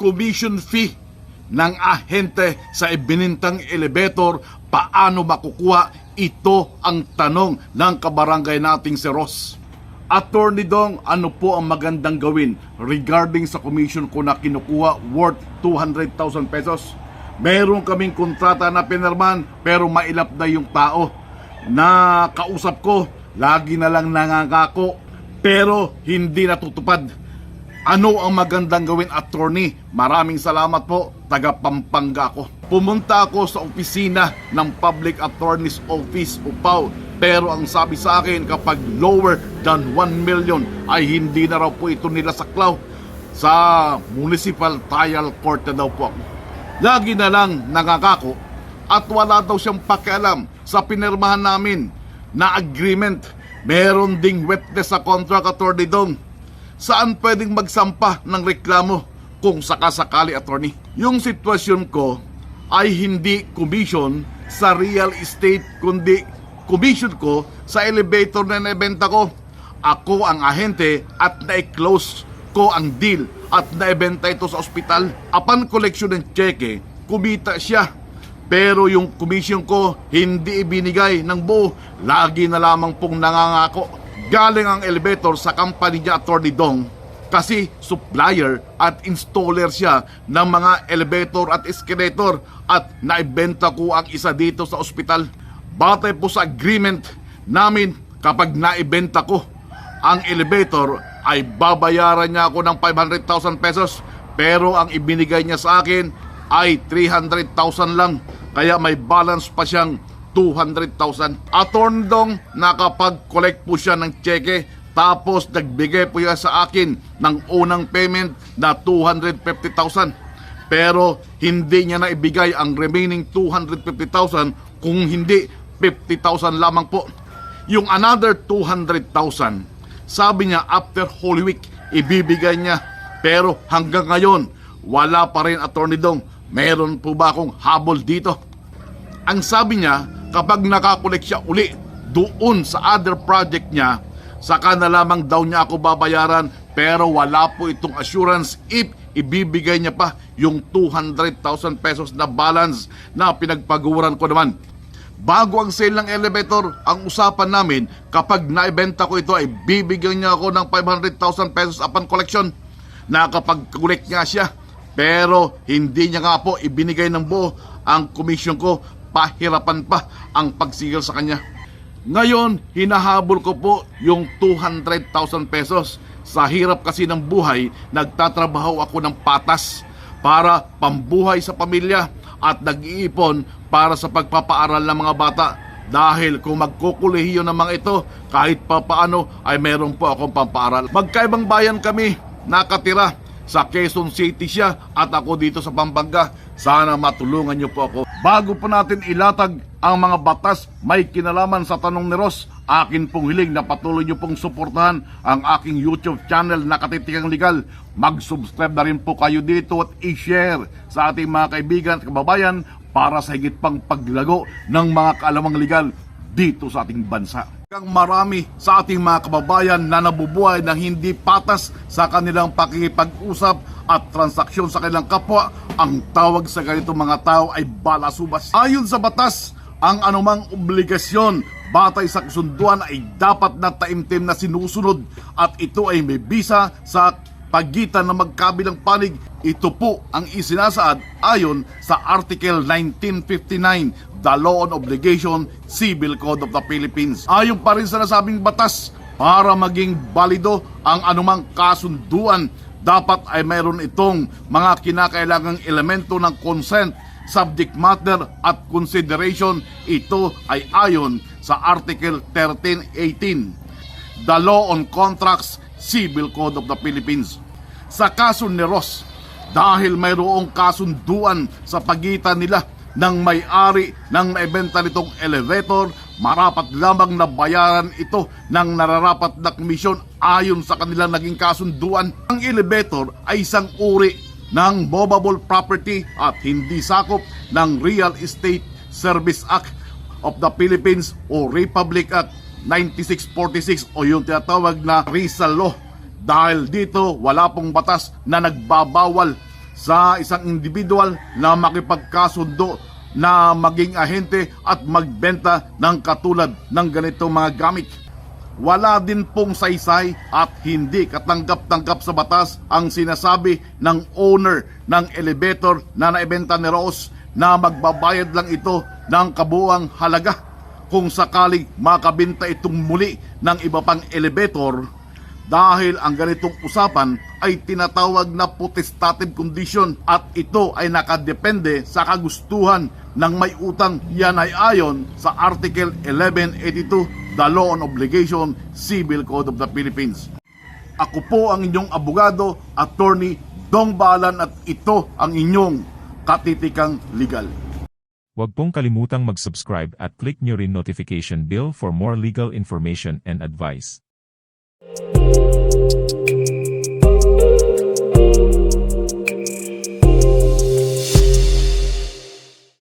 commission fee ng ahente sa ibinintang elevator, paano makukuha? Ito ang tanong ng kabarangay nating si Ross. Attorney Dong, ano po ang magandang gawin regarding sa commission ko na kinukuha worth 200,000 pesos? Meron kaming kontrata na pinirman pero mailap na yung tao na kausap ko. Lagi na lang nangangako pero hindi natutupad. Ano ang magandang gawin, attorney? Maraming salamat po, taga Pampanga ako. Pumunta ako sa opisina ng Public Attorney's Office, Upaw. Pero ang sabi sa akin, kapag lower than 1 million ay hindi na raw po ito nilasaklaw. Sa Municipal Trial Court na daw po ako. Lagi na lang nangangako at wala daw siyang pakialam sa pinirmahan namin na agreement. Meron ding witness sa contract, Attorney Dong. Saan pwedeng magsampa ng reklamo kung sakasakali, attorney? Yung sitwasyon ko ay hindi commission sa real estate, kundi commission ko sa elevator na naibenta ko. Ako ang ahente at na-close ko ang deal at naibenta ito sa ospital. Upon collection ng cheque, kumita siya. Pero yung commission ko hindi ibinigay ng buo. Lagi na lamang pong nangangako. Galing ang elevator sa company niya, Attorney Dong, kasi supplier at installer siya ng mga elevator at escalator at naibenta ko ang isa dito sa ospital. Batay po sa agreement namin, kapag naibenta ko ang elevator ay babayaran niya ako ng 500,000 pesos, pero ang ibinigay niya sa akin ay 300,000 lang, kaya may balance pa siyang 200,000. Attorney Dong, nakapag-collect po siya ng cheque, tapos nagbigay po siya sa akin ng unang payment na 250,000. Pero hindi niya na ibigay ang remaining 250,000, kung hindi 50,000 lamang po. Yung another 200,000, sabi niya after Holy Week ibibigay niya. Pero hanggang ngayon, wala pa rin, Attorney Dong. Meron po ba akong habol dito? Ang sabi niya, kapag nakakolek siya uli doon sa other project niya, saka na lamang daw niya ako babayaran, pero wala po itong assurance if ibibigay niya pa yung 200,000 pesos na balance na pinagpaguran ko naman. Bago ang sale ng elevator, ang usapan namin, kapag naibenta ko ito ay bibigyan niya ako ng 500,000 pesos upon collection. Nakapag-collect nga siya, pero hindi niya nga po ibinigay ng buo ang commission ko. Pahirapan pa ang pagsigil sa kanya. Ngayon, hinahabol ko po yung 200,000 pesos. Sa hirap kasi ng buhay, nagtatrabaho ako ng patas para pambuhay sa pamilya at nag-iipon para sa pagpapaaral ng mga bata. Dahil kung magkukulehiyo ng mga ito, kahit pa paano ay meron po akong pampaaral. Magkaibang bayan kami, nakatira. Sa Quezon City siya at ako dito sa Pampanga. Sana matulungan niyo po ako. Bago po natin ilatag ang mga batas may kinalaman sa tanong ni Ross, akin pong hiling na patuloy niyo pong suportahan ang aking YouTube channel na Katitikang Legal. Mag-subscribe na rin po kayo dito at i-share sa ating mga kaibigan at kababayan para sa higit pang paglago ng mga kaalamang legal dito sa ating bansa. Marami sa ating mga kababayan na nabubuhay ng hindi patas sa kanilang pakikipag-usap at transaksyon sa kanilang kapwa. Ang tawag sa ganitong mga tao ay balasubas. Ayon sa batas, ang anumang obligasyon batay sa kasunduan ay dapat na taimtim na sinusunod at ito ay may bisa sa pagitan ng magkabilang panig. Ito po ang isinasaad ayon sa Article 1959, The Law on Obligation, Civil Code of the Philippines. Ayon pa rin sa nasabing batas, para maging balido ang anumang kasunduan, dapat ay mayroon itong mga kinakailangang elemento ng consent, subject matter at consideration. Ito ay ayon sa Article 1318, The Law on Contracts, Civil Code of the Philippines. Sa kaso ni Ross, dahil mayroong kasunduan sa pagitan nila ng may-ari ng naibenta nitong elevator, marapat lamang na bayaran ito ng nararapat na komisyon ayon sa kanilang naging kasunduan. Ang elevator ay isang uri ng movable property at hindi sakop ng Real Estate Service Act of the Philippines o Republic Act 9646 o yung tinatawag na Rizal Law. Dahil dito wala pong batas na nagbabawal sa isang individual na makipagkasundo na maging ahente at magbenta ng katulad ng ganitong mga gamit. Wala din pong saysay at hindi katanggap-tanggap sa batas ang sinasabi ng owner ng elevator na naibenta ni Ross na magbabayad lang ito ng kabuuang halaga kung sakaling makabenta itong muli ng iba pang elevator, dahil ang ganitong usapan ay tinatawag na potestative condition at ito ay nakadepende sa kagustuhan ng may utang. Yan ay ayon sa Article 1182, The Law on Obligation, Civil Code of the Philippines. Ako po ang inyong abogado, Attorney Dong Balan, at ito ang inyong katitikang legal. Huwag pong kalimutang mag-subscribe at click nyo rin notification bell for more legal information and advice.